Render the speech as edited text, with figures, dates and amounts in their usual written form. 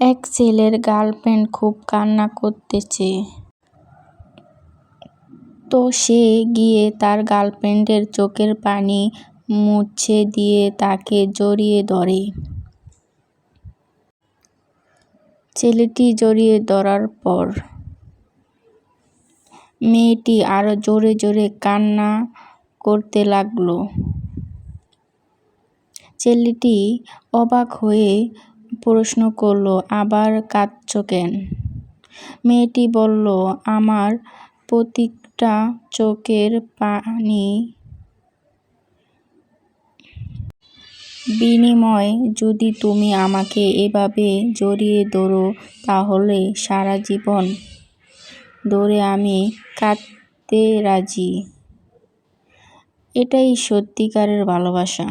এক ছেলের গার্লফ্রেন্ড খুব কান্না করতেছে। তো সে গিয়ে তার গার্লফ্রেন্ডের চোখের পানি মুছে দিয়ে তাকে জড়িয়ে ধরে। ছেলেটি জড়িয়ে ধরার পর মেয়েটি আরো জোরে জোরে কান্না করতে লাগলো। ছেলেটি অবাক হয়ে প্রশ্ন করলো, আবার কাঁদছো কেন? মেয়েটি বলল, আমার প্রতিটা চোখের পানি বিনিময়ে যদি তুমি আমাকে এভাবে জড়িয়ে ধরো, তাহলে সারা জীবন ধরে আমি কাঁদতে রাজি। এটাই সত্যিকারের ভালোবাসা।